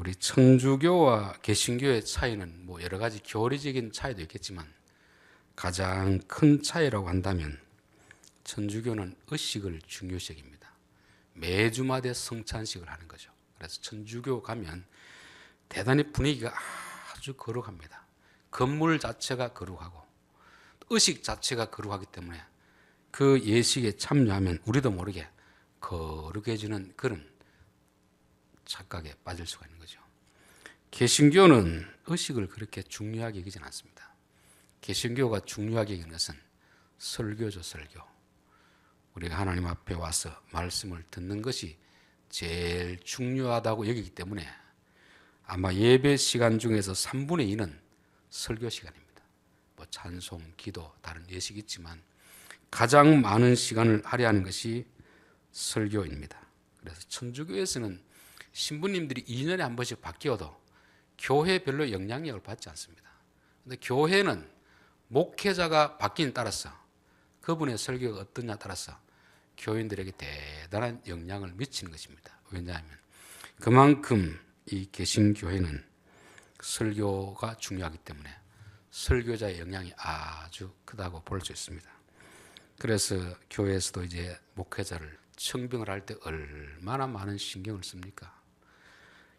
우리 천주교와 개신교의 차이는 뭐 여러 가지 교리적인 차이도 있겠지만 가장 큰 차이라고 한다면 천주교는 의식을 중요시 여깁니다. 매주마다 성찬식을 하는 거죠. 그래서 천주교 가면 대단히 분위기가 아주 거룩합니다. 건물 자체가 거룩하고 의식 자체가 거룩하기 때문에 그 예식에 참여하면 우리도 모르게 거룩해지는 그런 착각에 빠질 수가 있는 거죠. 개신교는 의식을 그렇게 중요하게 여기지는 않습니다. 개신교가 중요하게 여기는 것은 설교죠, 설교. 우리가 하나님 앞에 와서 말씀을 듣는 것이 제일 중요하다고 여기기 때문에 아마 예배 시간 중에서 3분의 2는 설교 시간입니다. 뭐 찬송, 기도, 다른 예식이 있지만 가장 많은 시간을 할애하는 것이 설교입니다. 그래서 천주교에서는 신부님들이 2년에 한 번씩 바뀌어도 교회에 별로 영향력을 받지 않습니다. 그런데 교회는 목회자가 바뀌는 따라서 그분의 설교가 어떠냐에 따라서 교인들에게 대단한 영향을 미치는 것입니다. 왜냐하면 그만큼 이 개신교회는 설교가 중요하기 때문에 설교자의 영향이 아주 크다고 볼 수 있습니다. 그래서 교회에서도 이제 목회자를 청빙을 할 때 얼마나 많은 신경을 씁니까?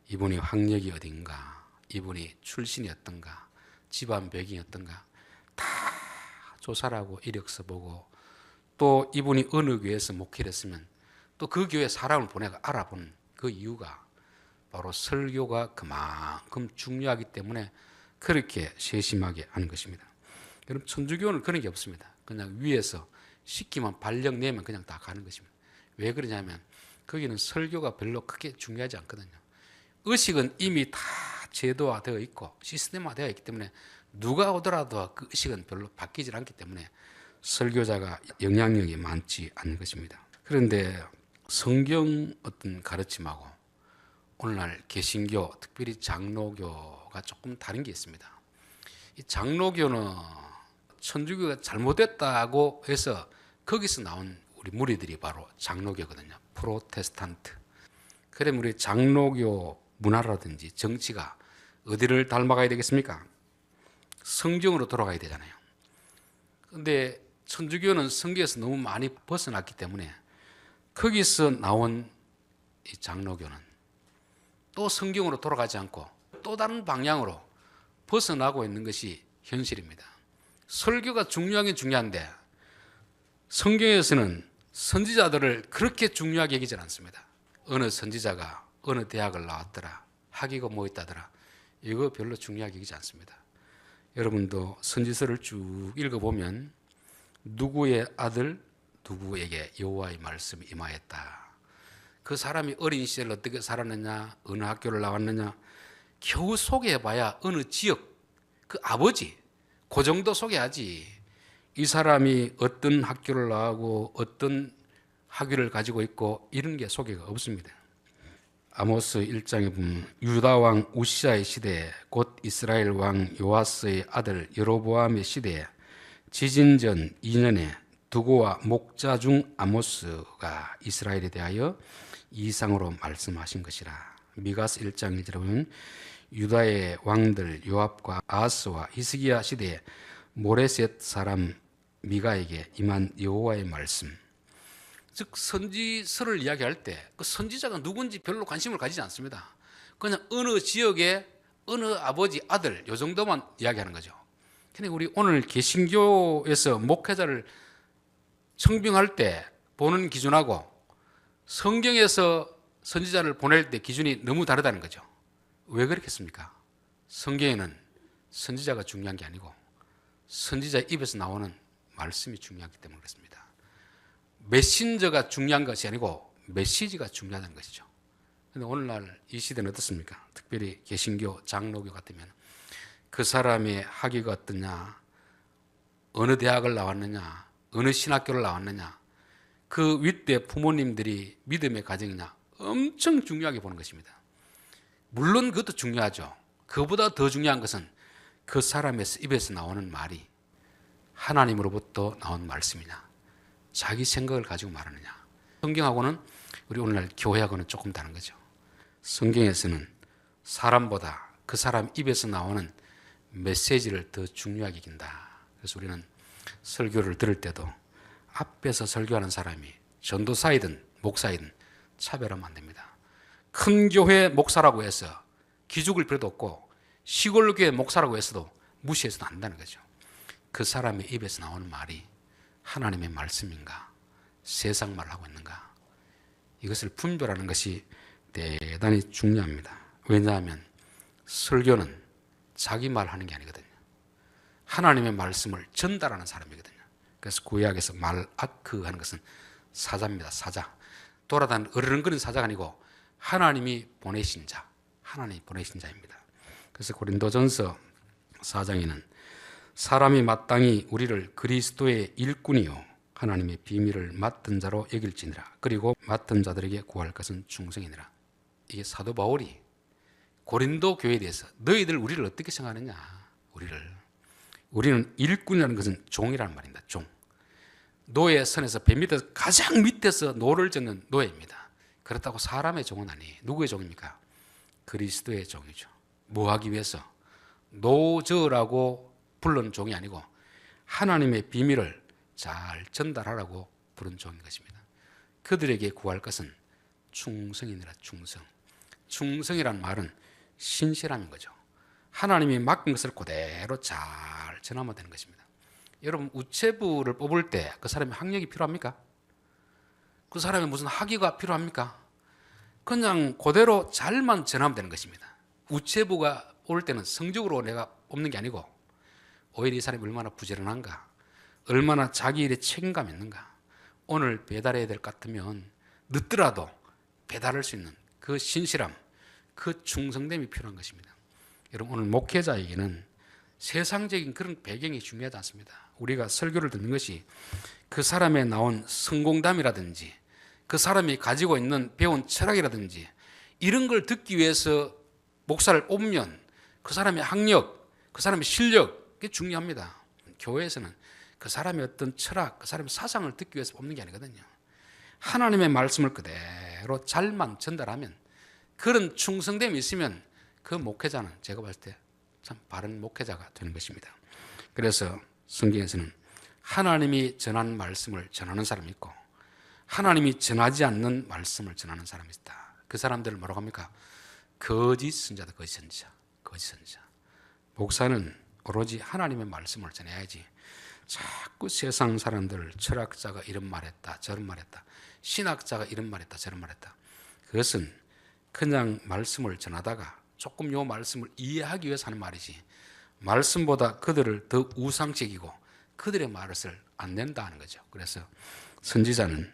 이분이 학력이 어딘가, 이분이 출신이 어떤가, 집안 배경이 어떤가 다 조사를 하고 이력서 보고 또 이분이 어느 교회에서 목회를 했으면 또 그 교회 사람을 보내가 알아보는 그 이유가 바로 설교가 그만큼 중요하기 때문에 그렇게 세심하게 하는 것입니다. 여러분 천주교는 그런 게 없습니다. 그냥 위에서 시키면 발령 내면 그냥 다 가는 것입니다. 왜 그러냐면 거기는 설교가 별로 크게 중요하지 않거든요. 의식은 이미 다 제도화되어 있고 시스템화되어 있기 때문에 누가 오더라도 그 의식은 별로 바뀌지 않기 때문에 설교자가 영향력이 많지 않는 것입니다. 그런데 성경 어떤 가르침하고 오늘날 개신교, 특별히 장로교가 조금 다른 게 있습니다. 이 장로교는 천주교가 잘못됐다고 해서 거기서 나온 우리 무리들이 바로 장로교거든요. 프로테스탄트. 그러면 우리 장로교 문화라든지 정치가 어디를 닮아가야 되겠습니까? 성경으로 돌아가야 되잖아요. 그런데 천주교는 성경에서 너무 많이 벗어났기 때문에 거기서 나온 이 장로교는 또 성경으로 돌아가지 않고 또 다른 방향으로 벗어나고 있는 것이 현실입니다. 설교가 중요하긴 중요한데 성경에서는 선지자들을 그렇게 중요하게 여기지 않습니다. 어느 선지자가 어느 대학을 나왔더라, 학위가 뭐 있다더라, 이거 별로 중요하게 여기지 않습니다. 여러분도 선지서를 쭉 읽어보면 누구의 아들 누구에게 여호와의 말씀이 임하였다. 그 사람이 어린 시절 어떻게 살았느냐, 어느 학교를 나왔느냐 겨우 소개해봐야 어느 지역 그 아버지 그 정도 소개하지 이 사람이 어떤 학교를 나오고 어떤 학위를 가지고 있고 이런 게 소개가 없습니다. 아모스 1장에 보면 유다 왕 우시아의 시대에 곧 이스라엘 왕 요아스의 아들 여로보암의 시대에 지진 전 2년에 두고와 목자 중 아모스가 이스라엘에 대하여 이상으로 말씀하신 것이라. 미가스 1장 1절에 보면 유다의 왕들 요압과 아하스와 히스기야 시대에 모레셋 사람 미가에게 임한 여호와의 말씀. 즉 선지서를 이야기할 때 그 선지자가 누군지 별로 관심을 가지지 않습니다. 그냥 어느 지역의 어느 아버지 아들 요 정도만 이야기하는 거죠. 근데 우리 오늘 개신교에서 목회자를 청빙할 때 보는 기준하고 성경에서 선지자를 보낼 때 기준이 너무 다르다는 거죠. 왜 그렇겠습니까? 성경에는 선지자가 중요한 게 아니고 선지자의 입에서 나오는 말씀이 중요하기 때문에 그렇습니다. 메신저가 중요한 것이 아니고 메시지가 중요하다는 것이죠. 그런데 오늘날 이 시대는 어떻습니까? 특별히 개신교, 장로교 같으면 그 사람의 학위가 어떠냐, 어느 대학을 나왔느냐, 어느 신학교를 나왔느냐, 그 윗대 부모님들이 믿음의 가정이냐 엄청 중요하게 보는 것입니다. 물론 그것도 중요하죠. 그보다 더 중요한 것은 그 사람의 입에서 나오는 말이 하나님으로부터 나온 말씀이냐, 자기 생각을 가지고 말하느냐. 성경하고는 우리 오늘날 교회하고는 조금 다른 거죠. 성경에서는 사람보다 그 사람 입에서 나오는 메시지를 더 중요하게 여긴다. 그래서 우리는 설교를 들을 때도 앞에서 설교하는 사람이 전도사이든 목사이든 차별하면 안 됩니다. 큰 교회 목사라고 해서 기죽을 필요도 없고 시골 교회 목사라고 해서도 무시해서도 안 된다는 거죠. 그 사람의 입에서 나오는 말이 하나님의 말씀인가, 세상 말을 하고 있는가, 이것을 분별하는 것이 대단히 중요합니다. 왜냐하면 설교는 자기 말하는 게 아니거든요. 하나님의 말씀을 전달하는 사람이거든요. 그래서 구약에서 말아크 하는 것은 사자입니다. 사자. 돌아다니는 어르렁거리는 사자가 아니고 하나님이 보내신 자, 하나님이 보내신 자입니다. 그래서 고린도전서 4장에는 사람이 마땅히 우리를 그리스도의 일꾼이요 하나님의 비밀을 맡은 자로 여길지니라. 그리고 맡은 자들에게 구할 것은 충성이니라. 이게 사도 바울이 고린도 교회에 대해서 너희들 우리를 어떻게 생각하느냐. 우리는 일꾼이라는 것은 종이라는 말입니다. 종. 노예 선에서 배 밑에서 가장 밑에서 노를 젓는 노예입니다. 그렇다고 사람의 종은 아니에요. 누구의 종입니까? 그리스도의 종이죠. 뭐 하기 위해서? 노저라고 부른 종이 아니고 하나님의 비밀을 잘 전달하라고 부른 종인 것입니다. 그들에게 구할 것은 충성이니라. 충성이란 말은 신실함인 거죠. 하나님이 맡긴 것을 그대로 잘 전하면 되는 것입니다. 여러분 우체부를 뽑을 때 그 사람의 학력이 필요합니까? 그 사람의 무슨 학위가 필요합니까? 그냥 그대로 잘만 전하면 되는 것입니다. 우체부가 올 때는 성적으로 내가 뽑는 게 아니고 오히려 이 사람이 얼마나 부지런한가, 얼마나 자기 일에 책임감 있는가. 오늘 배달해야 될 것 같으면 늦더라도 배달할 수 있는 그 신실함, 그 충성됨이 필요한 것입니다. 여러분 오늘 목회자에게는 세상적인 그런 배경이 중요하지 않습니다. 우리가 설교를 듣는 것이 그 사람의 나온 성공담이라든지 그 사람이 가지고 있는 배운 철학이라든지 이런 걸 듣기 위해서 목사를 뽑으면 그 사람의 학력, 그 사람의 실력, 그게 중요합니다. 교회에서는 그 사람의 어떤 철학, 그 사람의 사상을 듣기 위해서 뽑는 게 아니거든요. 하나님의 말씀을 그대로 잘만 전달하면, 그런 충성됨이 있으면 그 목회자는 제가 봤을 때 참 바른 목회자가 되는 것입니다. 그래서 성경에서는 하나님이 전한 말씀을 전하는 사람이 있고 하나님이 전하지 않는 말씀을 전하는 사람이 있다. 그 사람들을 뭐라고 합니까? 거짓 선자다. 거짓 선자. 목사는 오로지 하나님의 말씀을 전해야지 자꾸 세상 사람들, 철학자가 이런 말했다 저런 말했다, 신학자가 이런 말했다 저런 말했다, 그것은 그냥 말씀을 전하다가 조금 요 말씀을 이해하기 위해서 하는 말이지 말씀보다 그들을 더 우상적이고 그들의 말을 안 낸다 하는 거죠. 그래서 선지자는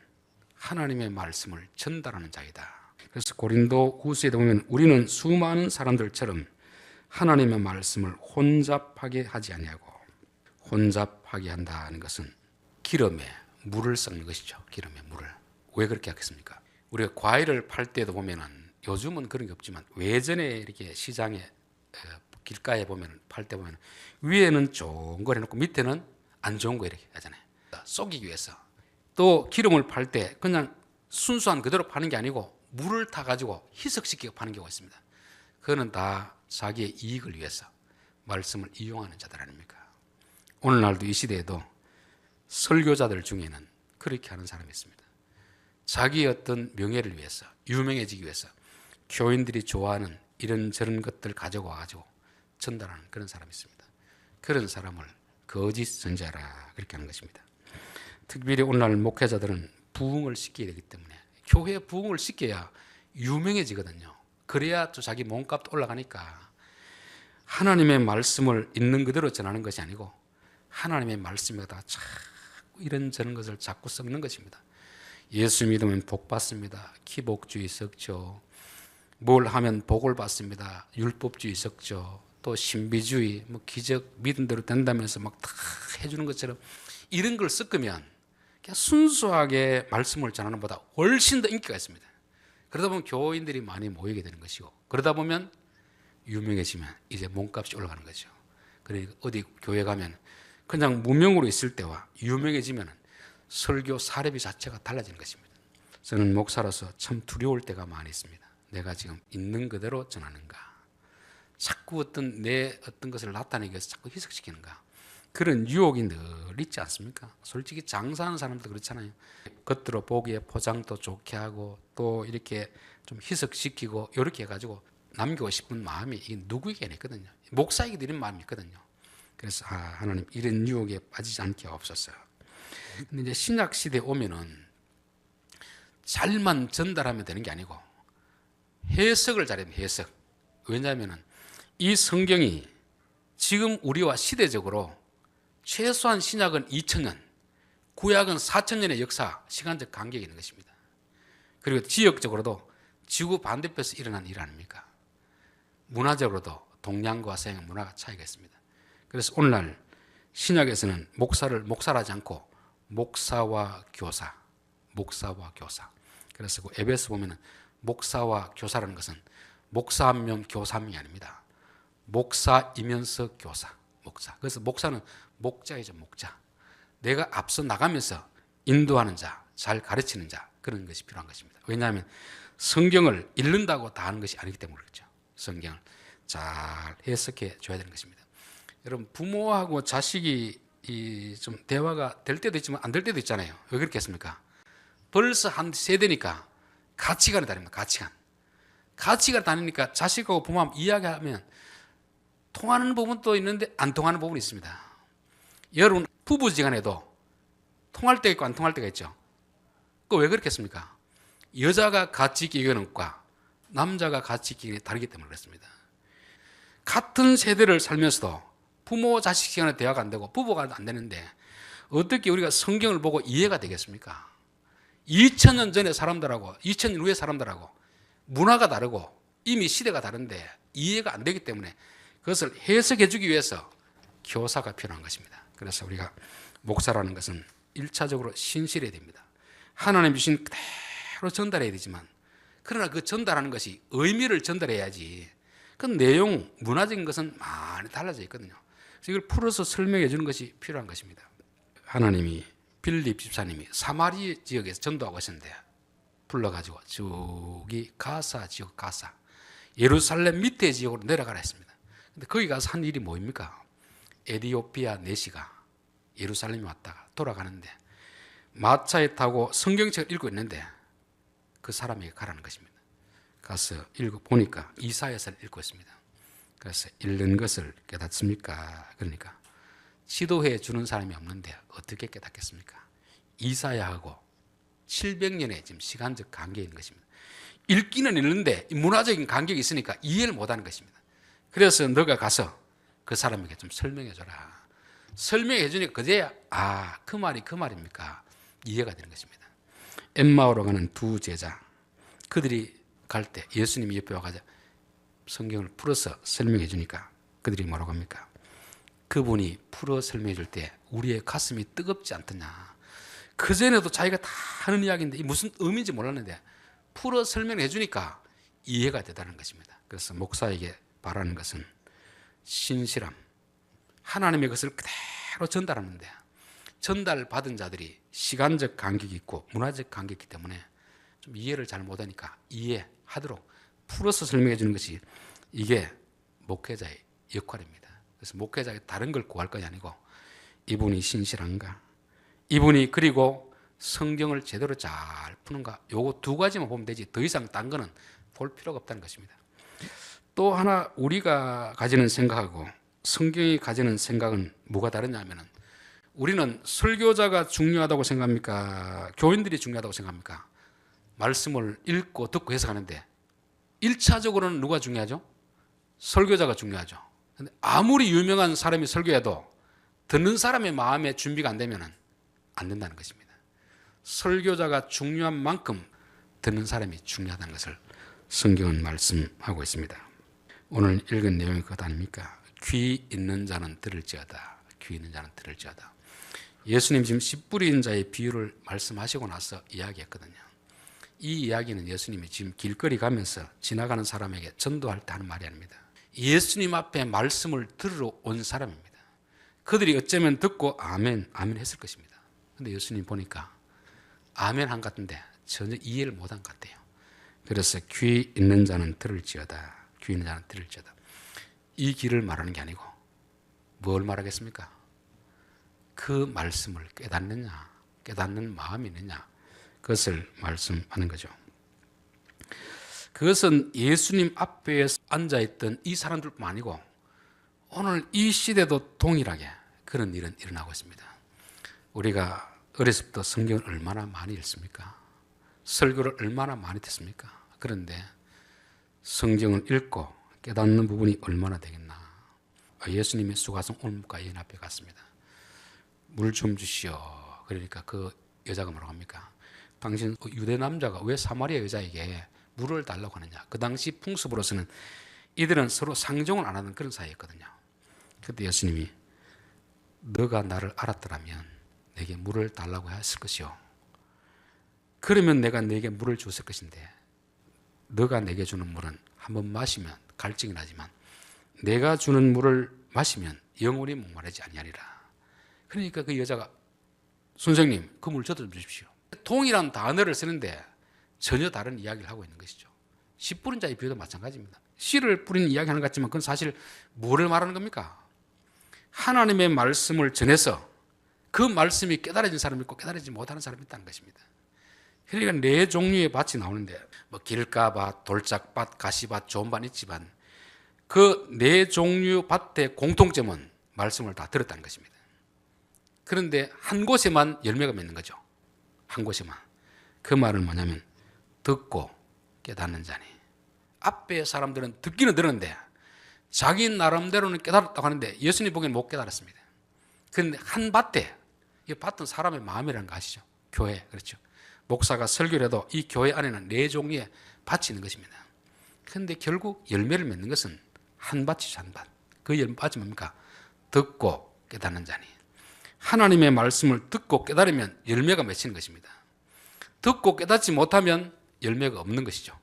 하나님의 말씀을 전달하는 자이다. 그래서 고린도 후서에 보면 우리는 수많은 사람들처럼 하나님의 말씀을 혼잡하게 하지 아니하고, 혼잡하게 한다는 것은 기름에 물을 섞는 것이죠. 기름에 물을. 왜 그렇게 하겠습니까? 우리가 과일을 팔 때도 보면은, 요즘은 그런 게 없지만 예전에 이렇게 시장에 길가에 보면 팔 때 보면 위에는 좋은 거 해놓고 밑에는 안 좋은 거 이렇게 하잖아요. 속이기 위해서. 또 기름을 팔 때 그냥 순수한 그대로 파는 게 아니고 물을 타가지고 희석시키고 파는 경우가 있습니다. 그거는 다 자기의 이익을 위해서 말씀을 이용하는 자들 아닙니까? 오늘날도 이 시대에도 설교자들 중에는 그렇게 하는 사람이 있습니다. 자기의 어떤 명예를 위해서, 유명해지기 위해서 교인들이 좋아하는 이런저런 것들 가지고 와가지고 전달하는 그런 사람이 있습니다. 그런 사람을 거짓 선자라 그렇게 하는 것입니다. 특별히 오늘날 목회자들은 부흥을 시켜야 되기 때문에, 교회에 부흥을 시켜야 유명해지거든요. 그래야 또 자기 몸값도 올라가니까 하나님의 말씀을 있는 그대로 전하는 것이 아니고 하나님의 말씀에다가 자꾸 이런저런 것을 자꾸 섞는 것입니다. 예수 믿으면 복 받습니다. 기복주의 섞죠. 뭘 하면 복을 받습니다. 율법주의 섞죠. 또 신비주의, 기적 믿은 대로 된다면서 막 다 해주는 것처럼 이런 걸 섞으면 그냥 순수하게 말씀을 전하는 것보다 훨씬 더 인기가 있습니다. 그러다 보면 교인들이 많이 모이게 되는 것이고, 그러다 보면 유명해지면 이제 몸값이 올라가는 거죠. 그러니까 어디 교회 가면 그냥 무명으로 있을 때와 유명해지면 설교 사례비 자체가 달라지는 것입니다. 저는 목사로서 참 두려울 때가 많이 있습니다. 내가 지금 있는 그대로 전하는가, 자꾸 내 어떤 것을 나타내기 위해서 자꾸 희석시키는가. 그런 유혹이 늘 있지 않습니까? 솔직히 장사하는 사람도 그렇잖아요. 겉으로 보기에 포장도 좋게 하고 또 이렇게 좀 희석시키고 이렇게 해가지고 남기고 싶은 마음이 이게 누구에게나 있거든요. 목사에게도 이런 마음이 있거든요. 그래서 하나님 이런 유혹에 빠지지 않게 없었어요. 근데 이제 신약 시대에 오면은 잘만 전달하면 되는 게 아니고 해석을 잘해야 돼요. 해석. 왜냐하면 이 성경이 지금 우리와 시대적으로 최소한 신약은 2000년, 구약은 4000년의 역사, 시간적 간격이 있는 것입니다. 그리고 지역적으로도 지구 반대편에서 일어난 일 아닙니까? 문화적으로도 동양과 서양 문화가 차이가 있습니다. 그래서 오늘날 신약에서는 목사를 목사라지 않고 목사와 교사, 목사와 교사. 그래서 그 에베소 보면은 목사와 교사라는 것은 목사 한 명, 교사 한 명이 아닙니다. 목사이면서 교사, 목사. 그래서 목사는 목자이죠, 목자. 내가 앞서 나가면서 인도하는 자, 잘 가르치는 자, 그런 것이 필요한 것입니다. 왜냐하면 성경을 읽는다고 다 하는 것이 아니기 때문에 그렇죠. 성경을 잘 해석해 줘야 되는 것입니다. 여러분, 부모하고 자식이 좀 대화가 될 때도 있지만 안 될 때도 있잖아요. 왜 그렇게 했습니까? 벌써 한 세대니까 가치관이 다릅니다. 가치관이 다르니까 자식하고 부모하고 이야기하면 통하는 부분도 있는데 안 통하는 부분이 있습니다. 여러분, 부부지간에도 통할 때가 있고 안 통할 때가 있죠. 그 왜 그렇겠습니까? 여자가 가치 있게 여기는 것과 남자가 가치 있게 여기는 게 다르기 때문에 그렇습니다. 같은 세대를 살면서도 부모 자식 시간에 대화가 안 되고 부부가 안 되는데 어떻게 우리가 성경을 보고 이해가 되겠습니까? 2000년 전의 사람들하고 2000년 후의 사람들하고 문화가 다르고 이미 시대가 다른데 이해가 안 되기 때문에 그것을 해석해 주기 위해서 교사가 필요한 것입니다. 그래서 우리가 목사라는 것은 1차적으로 신실해야 됩니다. 하나님 주신 그대로 전달해야 되지만 그러나 그 전달하는 것이 의미를 전달해야지 그 내용, 문화적인 것은 많이 달라져 있거든요. 그래서 이걸 풀어서 설명해 주는 것이 필요한 것입니다. 하나님이 빌립 집사님이 사마리 지역에서 전도하고 있었는데 불러가지고 저기 가사 지역 가사 예루살렘 밑에 지역으로 내려가라 했습니다. 근데 거기 가서 한 일이 뭐입니까? 에디오피아 내시가 예루살렘에 왔다가 돌아가는데 마차에 타고 성경책을 읽고 있는데 그 사람에게 가라는 것입니다. 가서 읽어 보니까 이사야서를 읽고 있습니다. 그래서 읽는 것을 깨닫습니까? 그러니까 지도해 주는 사람이 없는데 어떻게 깨닫겠습니까? 이사야하고 700년의 지금 시간적 간격이 있는 것입니다. 읽기는 읽는데 문화적인 간격이 있으니까 이해를 못하는 것입니다. 그래서 너가 가서 그 사람에게 좀 설명해 줘라. 설명해 주니까 그제야 그 말이 그 말입니까? 이해가 되는 것입니다. 엠마오로 가는 두 제자, 그들이 갈 때 예수님이 옆에 와가지고 성경을 풀어서 설명해 주니까 그들이 뭐라고 합니까? 그분이 풀어 설명해 줄 때 우리의 가슴이 뜨겁지 않더냐. 그전에도 자기가 다 하는 이야기인데 무슨 의미인지 몰랐는데 풀어 설명해 주니까 이해가 되다는 것입니다. 그래서 목사에게 바라는 것은 신실함, 하나님의 것을 그대로 전달하는데 전달받은 자들이 시간적 간격이 있고 문화적 간격이 있기 때문에 좀 이해를 잘 못하니까 이해하도록 풀어서 설명해 주는 것이 이게 목회자의 역할입니다. 그래서 목회자가 다른 걸 구할 것이 아니고 이분이 신실한가, 이분이 그리고 성경을 제대로 잘 푸는가, 요거 두 가지만 보면 되지 더 이상 딴 거는 볼 필요가 없다는 것입니다. 또 하나 우리가 가지는 생각하고 성경이 가지는 생각은 뭐가 다르냐 하면은 우리는 설교자가 중요하다고 생각합니까? 교인들이 중요하다고 생각합니까? 말씀을 읽고 듣고 해석하는데 1차적으로는 누가 중요하죠? 설교자가 중요하죠. 근데 아무리 유명한 사람이 설교해도 듣는 사람의 마음의 준비가 안 되면 안 된다는 것입니다. 설교자가 중요한 만큼 듣는 사람이 중요하다는 것을 성경은 말씀하고 있습니다. 오늘 읽은 내용이 그것 아닙니까? 귀 있는 자는 들을지어다. 귀 있는 자는 들을지어다. 예수님 지금 씨 뿌린 자의 비유를 말씀하시고 나서 이야기했거든요. 이 이야기는 예수님이 지금 길거리 가면서 지나가는 사람에게 전도할 때 하는 말이 아닙니다. 예수님 앞에 말씀을 들으러 온 사람입니다. 그들이 어쩌면 듣고 아멘, 아멘 했을 것입니다. 근데 예수님 보니까 아멘 한 것 같은데 전혀 이해를 못한 것 같아요. 그래서 귀 있는 자는 들을지어다. 귀 있는 자는 들을지어다. 이 길을 말하는 게 아니고 뭘 말하겠습니까? 그 말씀을 깨닫느냐, 깨닫는 마음이 있느냐, 그것을 말씀하는 거죠. 그것은 예수님 앞에 앉아있던 이 사람들뿐만 아니고 오늘 이 시대도 동일하게 그런 일은 일어나고 있습니다. 우리가 어렸을 때부터 성경을 얼마나 많이 읽습니까? 설교를 얼마나 많이 듣습니까? 그런데 성경을 읽고 깨닫는 부분이 얼마나 되겠나. 예수님의 수가성 올무가 여인 앞에 갔습니다. 물 좀 주시오. 그러니까 그 여자가 뭐라고 합니까? 당신 유대 남자가 왜 사마리아 여자에게 물을 달라고 하느냐. 그 당시 풍습으로서는 이들은 서로 상종을 안 하는 그런 사이였거든요. 그때 예수님이 너가 나를 알았더라면 내게 물을 달라고 했을 것이요. 그러면 내가 내게 물을 줬을 것인데 너가 내게 주는 물은 한번 마시면 갈증이 나지만 내가 주는 물을 마시면 영원히 목마르지 아니하리라. 그러니까 그 여자가 선생님 그 물 저도 좀 주십시오. 동일한 단어를 쓰는데 전혀 다른 이야기를 하고 있는 것이죠. 씨 뿌린 자의 비유도 마찬가지입니다. 씨를 뿌리는 이야기하는 것 같지만 그건 사실 뭐를 말하는 겁니까? 하나님의 말씀을 전해서 그 말씀이 깨달아진 사람이 있고 깨달아지지 못하는 사람이 있다는 것입니다. 그러니까 네 종류의 밭이 나오는데 뭐 길가밭, 돌짝밭, 가시밭, 좋은 밭 있지만 그 네 종류 밭의 공통점은 말씀을 다 들었다는 것입니다. 그런데 한 곳에만 열매가 맺는 거죠. 한 곳에만. 그 말은 뭐냐면 듣고 깨닫는 자니. 앞에 사람들은 듣기는 들었는데 자기 나름대로는 깨달았다고 하는데 예수님 보기에는 못 깨달았습니다. 그런데 한 밭에, 이 밭은 사람의 마음이라는 거 아시죠? 교회, 그렇죠? 목사가 설교를 해도 이 교회 안에는 네 종류의 밭이 있는 것입니다. 그런데 결국 열매를 맺는 것은 한 밭이죠, 한 밭. 그 밭이 뭡니까? 듣고 깨닫는 자니. 하나님의 말씀을 듣고 깨달으면 열매가 맺히는 것입니다. 듣고 깨닫지 못하면 열매가 없는 것이죠.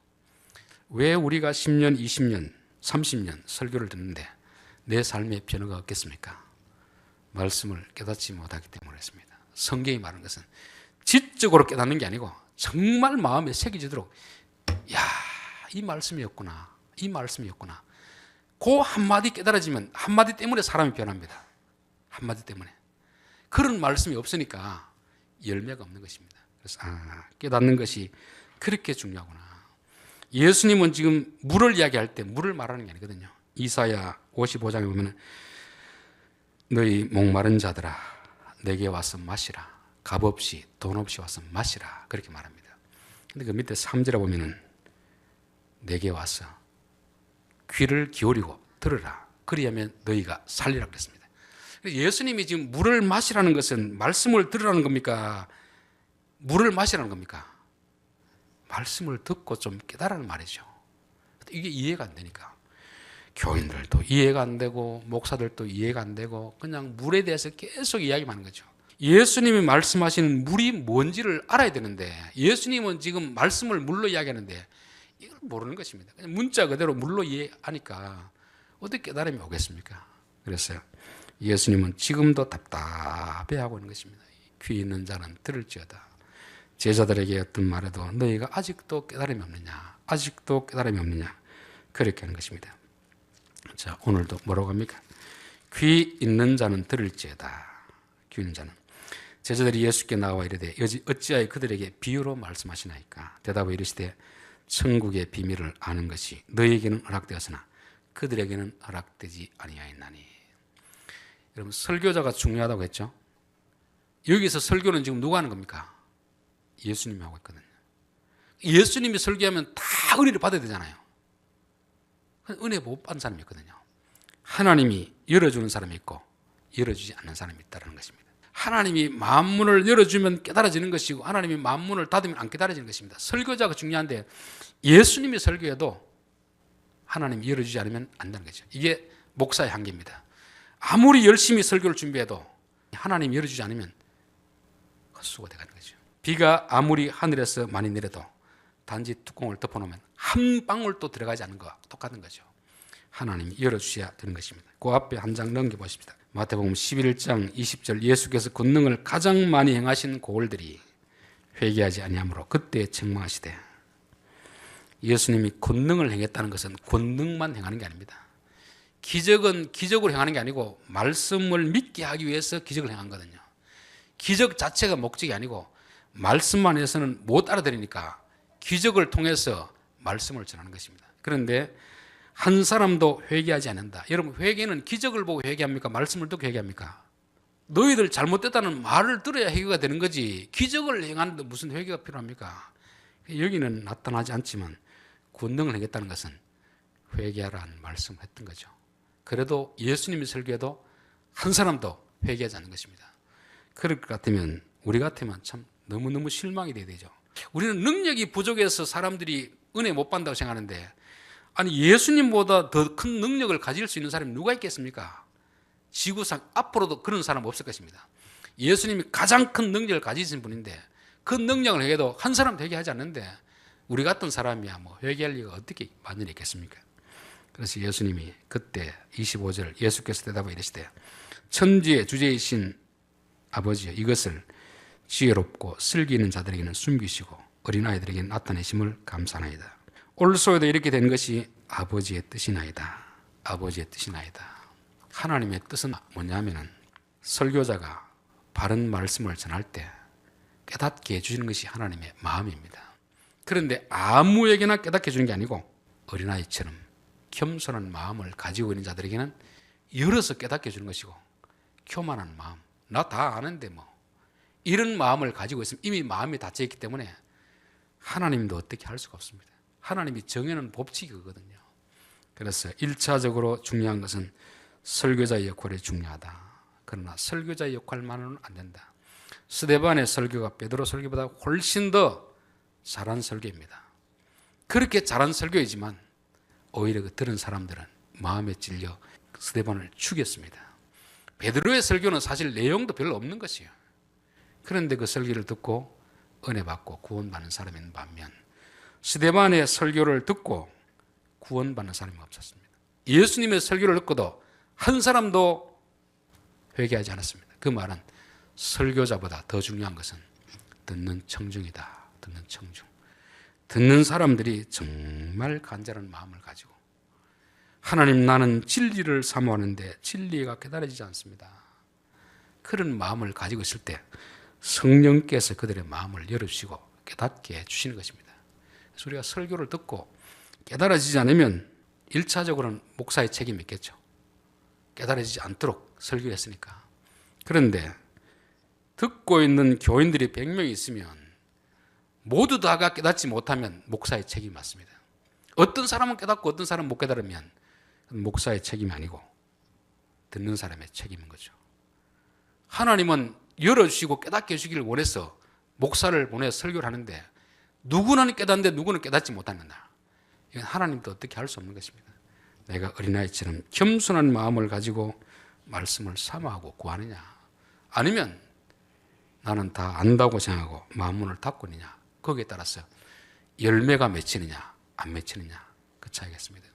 왜 우리가 10년, 20년, 30년 설교를 듣는데 내 삶에 변화가 없겠습니까? 말씀을 깨닫지 못하기 때문에 그렇습니다. 성경이 말하는 것은 지적으로 깨닫는 게 아니고 정말 마음에 새겨지도록 야, 이 말씀이었구나. 이 말씀이었구나. 그 한마디 깨달아지면 한마디 때문에 사람이 변합니다. 한마디 때문에. 그런 말씀이 없으니까 열매가 없는 것입니다. 그래서 깨닫는 것이 그렇게 중요하구나. 예수님은 지금 물을 이야기할 때 물을 말하는 게 아니거든요. 이사야 55장에 보면 너희 목마른 자들아 내게 와서 마시라. 값없이 돈 없이 와서 마시라. 그렇게 말합니다. 근데 그 밑에 3절에 보면은 내게 와서 귀를 기울이고 들으라. 그리하면 너희가 살리라 그랬습니다. 예수님이 지금 물을 마시라는 것은 말씀을 들으라는 겁니까? 물을 마시라는 겁니까? 말씀을 듣고 좀 깨달으라는 말이죠. 이게 이해가 안 되니까 교인들도 이해가 안 되고 목사들도 이해가 안 되고 그냥 물에 대해서 계속 이야기만 하는 거죠. 예수님이 말씀하시는 물이 뭔지를 알아야 되는데 예수님은 지금 말씀을 물로 이야기하는데 이걸 모르는 것입니다. 그냥 문자 그대로 물로 이해하니까 어떻게 깨달음이 오겠습니까? 그래서 예수님은 지금도 답답해하고 있는 것입니다. 귀 있는 자는 들을지어다. 제자들에게 어떤 말에도 너희가 아직도 깨달음이 없느냐, 아직도 깨달음이 없느냐, 그렇게 하는 것입니다. 자, 오늘도 뭐라고 합니까? 귀 있는 자는 들을지어다. 귀 있는 자는. 제자들이 예수께 나와 이르되 어찌하여 그들에게 비유로 말씀하시나이까? 대답을 이르시되 천국의 비밀을 아는 것이 너희에게는 허락되었으나 그들에게는 허락되지 아니하였나니. 여러분 설교자가 중요하다고 했죠. 여기서 설교는 지금 누가 하는 겁니까? 예수님이 하고 있거든요. 예수님이 설교하면 다 은혜를 받아야 되잖아요. 은혜 못 받는 사람이 있거든요. 하나님이 열어주는 사람이 있고 열어주지 않는 사람이 있다는 것입니다. 하나님이 마음문을 열어주면 깨달아지는 것이고 하나님이 마음문을 닫으면 안 깨달아지는 것입니다. 설교자가 중요한데 예수님이 설교해도 하나님이 열어주지 않으면 안 되는 거죠. 이게 목사의 한계입니다. 아무리 열심히 설교를 준비해도 하나님이 열어주지 않으면 헛수고 돼가는 거죠. 비가 아무리 하늘에서 많이 내려도 단지 뚜껑을 덮어놓으면 한 방울도 들어가지 않는 것과 똑같은 거죠. 하나님이 열어주셔야 되는 것입니다. 그 앞에 한 장 넘겨보십시다. 마태복음 11장 20절 예수께서 권능을 가장 많이 행하신 고을들이 회개하지 아니하므로 그때 책망하시되. 예수님이 권능을 행했다는 것은 권능만 행하는 게 아닙니다. 기적은 기적으로 행하는 게 아니고 말씀을 믿게 하기 위해서 기적을 행한 거거든요. 기적 자체가 목적이 아니고 말씀만 해서는 못 알아들으니까 기적을 통해서 말씀을 전하는 것입니다. 그런데 한 사람도 회개하지 않는다. 여러분, 회개는 기적을 보고 회개합니까? 말씀을 듣고 회개합니까? 너희들 잘못됐다는 말을 들어야 회개가 되는 거지, 기적을 행하는데 무슨 회개가 필요합니까? 여기는 나타나지 않지만 권능을 행했다는 것은 회개하라는 말씀을 했던 거죠. 그래도 예수님이 설교해도 한 사람도 회개하지 않는 것입니다. 그럴 것 같으면, 우리 같으면 참 너무너무 실망이 돼야 되죠. 우리는 능력이 부족해서 사람들이 은혜 못 받는다고 생각하는데, 아니 예수님보다 더 큰 능력을 가질 수 있는 사람이 누가 있겠습니까? 지구상 앞으로도 그런 사람 없을 것입니다. 예수님이 가장 큰 능력을 가지신 분인데 그 능력을 회개도 한 사람도 회개하지 않는데 우리 같은 사람이야 뭐 회개할 리가 어떻게 만연히 있겠습니까? 그래서 예수님이 그때 25절 예수께서 대답하여 이르시되 천지의 주제이신 아버지여, 이것을 지혜롭고 슬기 있는 자들에게는 숨기시고 어린아이들에게는 나타내심을 감사하나이다. 올소에도 이렇게 된 것이 아버지의 뜻이나이다. 아버지의 뜻이나이다. 하나님의 뜻은 뭐냐면은 설교자가 바른 말씀을 전할 때 깨닫게 해주시는 것이 하나님의 마음입니다. 그런데 아무에게나 깨닫게 해주는 게 아니고 어린아이처럼 겸손한 마음을 가지고 있는 자들에게는 열어서 깨닫게 해주는 것이고, 교만한 마음, 나 다 아는데 뭐 이런 마음을 가지고 있으면 이미 마음이 닫혀있기 때문에 하나님도 어떻게 할 수가 없습니다. 하나님이 정해놓은 법칙이 그거거든요. 그래서 1차적으로 중요한 것은 설교자의 역할이 중요하다. 그러나 설교자의 역할만은 안 된다. 스데반의 설교가 베드로 설교보다 훨씬 더 잘한 설교입니다. 그렇게 잘한 설교이지만 오히려 그 들은 사람들은 마음에 찔려 스데반을 죽였습니다. 베드로의 설교는 사실 내용도 별로 없는 것이에요. 그런데 그 설교를 듣고 은혜 받고 구원받는 사람이 있는 반면 스데반의 설교를 듣고 구원받는 사람이 없었습니다. 예수님의 설교를 듣고도 한 사람도 회개하지 않았습니다. 그 말은 설교자보다 더 중요한 것은 듣는 청중이다. 듣는 청중. 듣는 사람들이 정말 간절한 마음을 가지고 하나님, 나는 진리를 사모하는데 진리가 깨달아지지 않습니다. 그런 마음을 가지고 있을 때 성령께서 그들의 마음을 열어주시고 깨닫게 해주시는 것입니다. 그래서 우리가 설교를 듣고 깨달아지지 않으면 1차적으로는 목사의 책임이 있겠죠. 깨달아지지 않도록 설교했으니까. 그런데 듣고 있는 교인들이 100명이 있으면 모두 다가 깨닫지 못하면 목사의 책임이 맞습니다. 어떤 사람은 깨닫고 어떤 사람은 못 깨달으면 목사의 책임이 아니고 듣는 사람의 책임인 거죠. 하나님은 열어주시고 깨닫게 해주시기를 원해서 목사를 보내서 설교를 하는데 누구는 깨닫는데 누구는 깨닫지 못한다. 이건 하나님도 어떻게 할 수 없는 것입니다. 내가 어린아이처럼 겸손한 마음을 가지고 말씀을 사모하고 구하느냐, 아니면 나는 다 안다고 생각하고 마음문을 닫고 있느냐, 거기에 따라서 열매가 맺히느냐 안 맺히느냐, 그 차이겠습니다.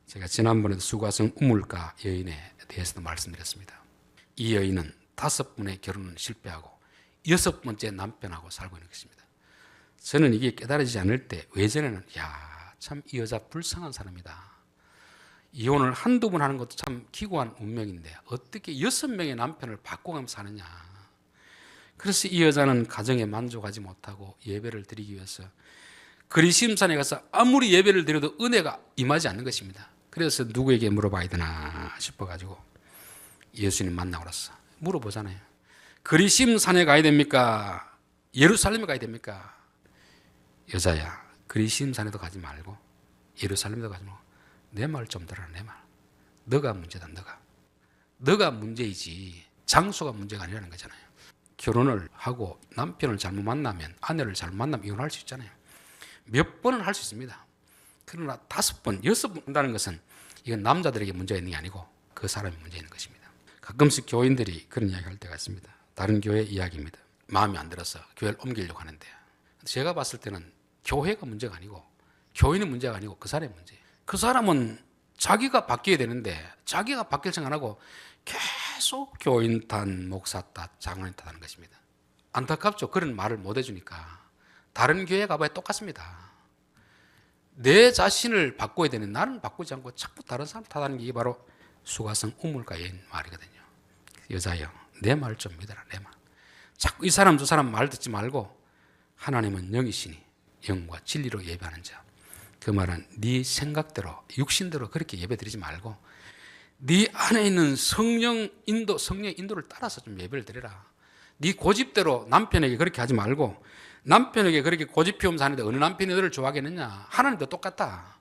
제가 지난번에도 수가성 우물가 여인에 대해서도 말씀드렸습니다. 이 여인은 5번의 결혼은 실패하고 6번째 남편하고 살고 있는 것입니다. 저는 이게 깨달아지지 않을 때 외전에는 참 이 여자 불쌍한 사람이다. 이혼을 한두 번 하는 것도 참 기구한 운명인데 어떻게 6명의 남편을 바꿔가면서 사느냐. 그래서 이 여자는 가정에 만족하지 못하고 예배를 드리기 위해서 그리심산에 가서 아무리 예배를 드려도 은혜가 임하지 않는 것입니다. 그래서 누구에게 물어봐야 되나 싶어가지고 예수님 만나고 그랬어. 물어보잖아요. 그리심산에 가야 됩니까? 예루살렘에 가야 됩니까? 여자야, 그리심산에도 가지 말고 예루살렘에도 가지 말고 내 말 좀 들어라. 내 말. 너가 문제다. 너가 문제이지 장소가 문제가 아니라는 거잖아요. 결혼을 하고 남편을 잘못 만나면, 아내를 잘못 만나면 이혼할 수 있잖아요. 몇 번은 할 수 있습니다. 그러나 5번, 6번 한다는 것은 이건 남자들에게 문제가 있는 게 아니고 그 사람이 문제 있는 것입니다. 가끔씩 교인들이 그런 이야기 할 때가 있습니다. 다른 교회 이야기입니다. 마음에 안 들어서 교회를 옮기려고 하는데 제가 봤을 때는 교회가 문제가 아니고 교인의 문제가 아니고 그 사람의 문제예요. 그 사람은 자기가 바뀌어야 되는데 자기가 바뀔 생각 안 하고 계속 교인 탓, 목사 탓, 장로님 탓하는 것입니다. 안타깝죠. 그런 말을 못 해주니까. 다른 교회 가봐야 똑같습니다. 내 자신을 바꿔야 되는 나는 바꾸지 않고 자꾸 다른 사람 탓하는 게 이게 바로 수가성 우물가의 말이거든요. 여자여, 내 말 좀 믿어라, 내 말. 자꾸 이 사람 저 사람 말 듣지 말고 하나님은 영이시니 영과 진리로 예배하는 자. 그 말은 네 생각대로 육신대로 그렇게 예배드리지 말고 네 안에 있는 성령의 인도를 따라서 좀 예배를 드려라. 네 고집대로 남편에게 그렇게 하지 말고 남편에게 그렇게 고집 피우면서 하는데 어느 남편이 너를 좋아하겠느냐. 하나님도 똑같다.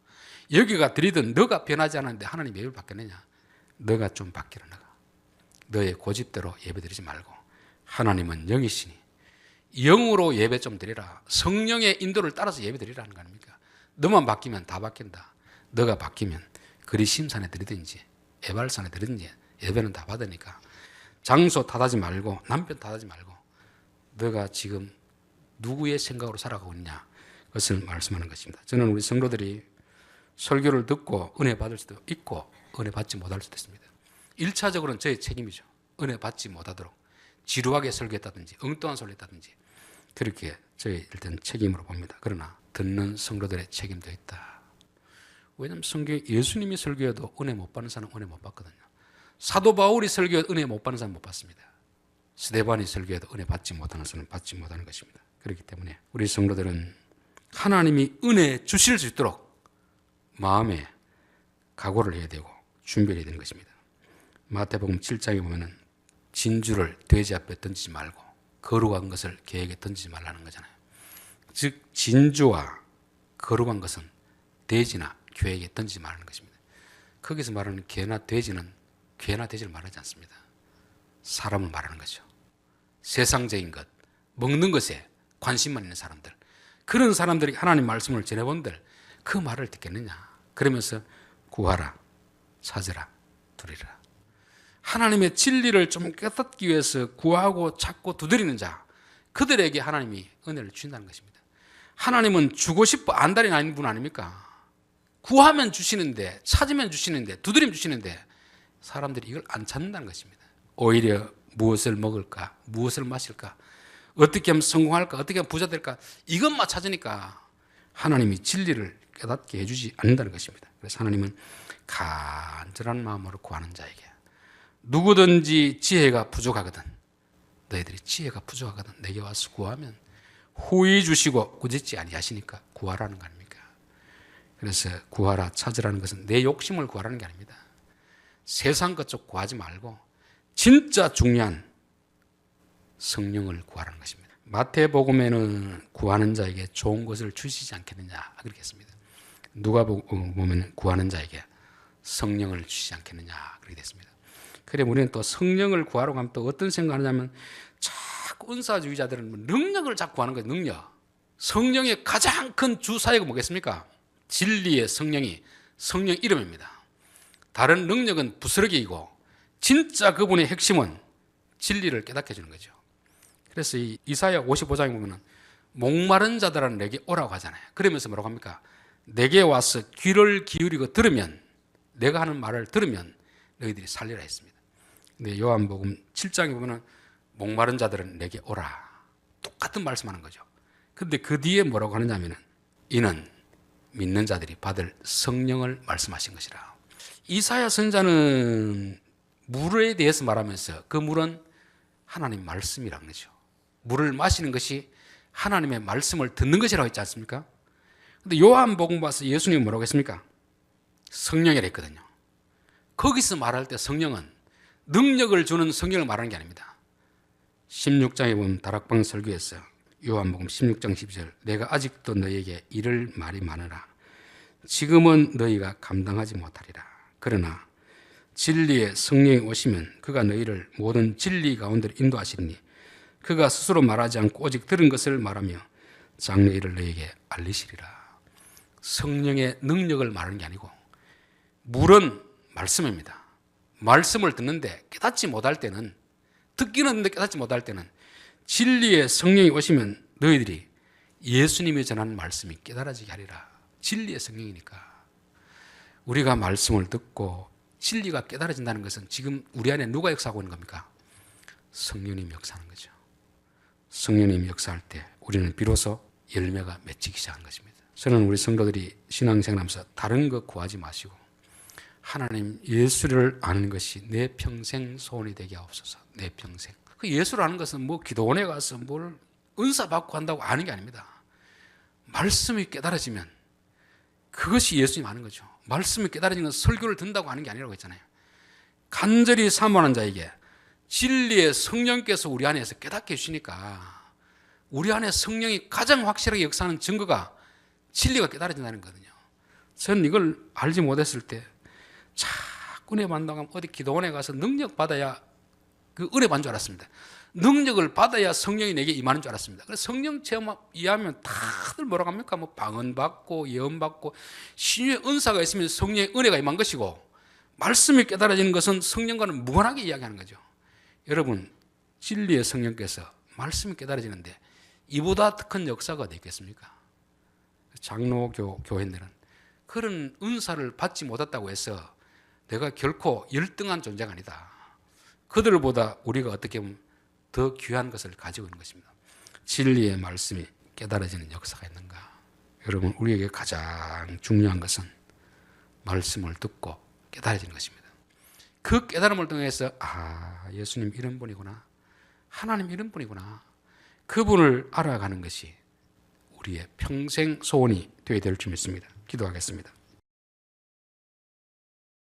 여기가 들이든 너가 변하지 않았는데 하나님 예배를 받겠느냐. 너가 좀 바뀌라. 너의 고집대로 예배드리지 말고 하나님은 영이시니 영으로 예배 좀 드리라. 성령의 인도를 따라서 예배 드리라는 거 아닙니까? 너만 바뀌면 다 바뀐다. 너가 바뀌면 그리심산에 드리든지 에발산에 드리든지 예배는 다 받으니까 장소 탓하지 말고 남편 탓하지 말고 너가 지금 누구의 생각으로 살아가고 있냐 그것을 말씀하는 것입니다. 저는 우리 성도들이 설교를 듣고 은혜 받을 수도 있고 은혜 받지 못할 수도 있습니다. 1차적으로는 저의 책임이죠. 은혜 받지 못하도록 지루하게 설교했다든지 엉뚱한 소리 했다든지 그렇게 저의 일단 책임으로 봅니다. 그러나 듣는 성도들의 책임도 있다. 왜냐하면 성경에 예수님이 설교해도 은혜 못 받는 사람은 은혜 못 받거든요. 사도 바울이 설교해도 은혜 못 받는 사람은 못 받습니다. 스데반이 설교해도 은혜 받지 못하는 사람은 받지 못하는 것입니다. 그렇기 때문에 우리 성도들은 하나님이 은혜 주실 수 있도록 마음에 각오를 해야 되고 준비를 해야 되는 것입니다. 마태복음 7장에 보면은 진주를 돼지 앞에 던지지 말고 거룩한 것을 개에게 던지지 말라는 거잖아요. 즉 진주와 거룩한 것은 돼지나 교에게 던지지 말라는 것입니다. 거기서 말하는 개나 돼지는 개나 돼지를 말하지 않습니다. 사람을 말하는 거죠. 세상적인 것, 먹는 것에 관심만 있는 사람들, 그런 사람들이 하나님 말씀을 전해본들 그 말을 듣겠느냐. 그러면서 구하라, 찾으라, 두리라. 하나님의 진리를 좀 깨닫기 위해서 구하고 찾고 두드리는 자, 그들에게 하나님이 은혜를 주신다는 것입니다. 하나님은 주고 싶어 안달이 나는 분 아닙니까? 구하면 주시는데, 찾으면 주시는데, 두드리면 주시는데 사람들이 이걸 안 찾는다는 것입니다. 오히려 무엇을 먹을까, 무엇을 마실까, 어떻게 하면 성공할까, 어떻게 하면 부자 될까, 이것만 찾으니까 하나님이 진리를 깨닫게 해주지 않는다는 것입니다. 그래서 하나님은 간절한 마음으로 구하는 자에게 누구든지 지혜가 부족하거든, 너희들이 지혜가 부족하거든 내게 와서 구하면 후히 주시고 꾸짖지 아니하시니까 구하라는 거 아닙니까? 그래서 구하라, 찾으라는 것은 내 욕심을 구하라는 게 아닙니다. 세상 것 쪽 구하지 말고 진짜 중요한 성령을 구하라는 것입니다. 마태복음에는 구하는 자에게 좋은 것을 주시지 않겠느냐 그렇게 했습니다. 누가복음에는 구하는 자에게 성령을 주시지 않겠느냐 그렇게 됐습니다. 그래 우리는 또 성령을 구하러 가면 또 어떤 생각을 하냐면 자꾸 은사주의자들은 능력을 자꾸 구하는 거예요. 능력. 성령의 가장 큰 주사역은 뭐겠습니까? 진리의 성령이 성령 이름입니다. 다른 능력은 부스러기이고 진짜 그분의 핵심은 진리를 깨닫게 해주는 거죠. 그래서 이 이사야 55장에 보면 목마른 자들은 내게 오라고 하잖아요. 그러면서 뭐라고 합니까? 내게 와서 귀를 기울이고 들으면, 내가 하는 말을 들으면 너희들이 살리라 했습니다. 근데 요한복음 7장에 보면 목마른 자들은 내게 오라, 똑같은 말씀하는 거죠. 근데 그 뒤에 뭐라고 하느냐면 이는 믿는 자들이 받을 성령을 말씀하신 것이라. 이사야 선지자는 물에 대해서 말하면서 그 물은 하나님 말씀이라는 거죠. 물을 마시는 것이 하나님의 말씀을 듣는 것이라고 했지 않습니까? 근데 요한복음 봐서 예수님이 뭐라고 했습니까? 성령이라 했거든요. 거기서 말할 때 성령은 능력을 주는 성령을 말하는 게 아닙니다. 16장에 보면 다락방 설교에서 요한복음 16장 12절 내가 아직도 너희에게 이를 말이 많으라. 지금은 너희가 감당하지 못하리라. 그러나 진리의 성령이 오시면 그가 너희를 모든 진리 가운데로 인도하시리니 그가 스스로 말하지 않고 오직 들은 것을 말하며 장래 일을 너희에게 알리시리라. 성령의 능력을 말하는 게 아니고 물은 말씀입니다. 말씀을 듣는데 깨닫지 못할 때는, 듣기는 듣는데 깨닫지 못할 때는 진리의 성령이 오시면 너희들이 예수님이 전하는 말씀이 깨달아지게 하리라. 진리의 성령이니까. 우리가 말씀을 듣고 진리가 깨달아진다는 것은 지금 우리 안에 누가 역사하고 있는 겁니까? 성령님이 역사하는 거죠. 성령님이 역사할 때 우리는 비로소 열매가 맺히기 시작한 것입니다. 저는 우리 성도들이 신앙생활하면서 다른 것 구하지 마시고 하나님 예수를 아는 것이 내 평생 소원이 되게 하옵소서. 내 평생. 그 예수를 아는 것은 뭐 기도원에 가서 뭘 은사 받고 한다고 아는 게 아닙니다. 말씀이 깨달아지면 그것이 예수님 아는 거죠. 말씀이 깨달아지는 건 설교를 듣는다고 하는 게 아니라고 했잖아요. 간절히 사모하는 자에게 진리의 성령께서 우리 안에서 깨닫게 해주시니까 우리 안에 성령이 가장 확실하게 역사하는 증거가 진리가 깨달아진다는 거거든요. 저는 이걸 알지 못했을 때 자꾸 은혜 받는다고 하면 어디 기도원에 가서 능력 받아야 그 은혜 받는 줄 알았습니다. 능력을 받아야 성령이 내게 임하는 줄 알았습니다. 그래서 성령 체험 이해하면 다들 뭐라고 합니까? 뭐 방언 받고 예언 받고 신유의 은사가 있으면 성령의 은혜가 임한 것이고 말씀이 깨달아지는 것은 성령과는 무관하게 이야기하는 거죠. 여러분 진리의 성령께서 말씀이 깨달아지는데 이보다 큰 역사가 어디 있겠습니까? 장로교 교회들은 그런 은사를 받지 못했다고 해서 내가 결코 열등한 존재가 아니다. 그들보다 우리가 어떻게 보면 더 귀한 것을 가지고 있는 것입니다. 진리의 말씀이 깨달아지는 역사가 있는가? 여러분 우리에게 가장 중요한 것은 말씀을 듣고 깨달아지는 것입니다. 그 깨달음을 통해서 예수님 이런 분이구나, 하나님 이런 분이구나, 그분을 알아가는 것이 우리의 평생 소원이 되어야 될 줄 믿습니다. 기도하겠습니다.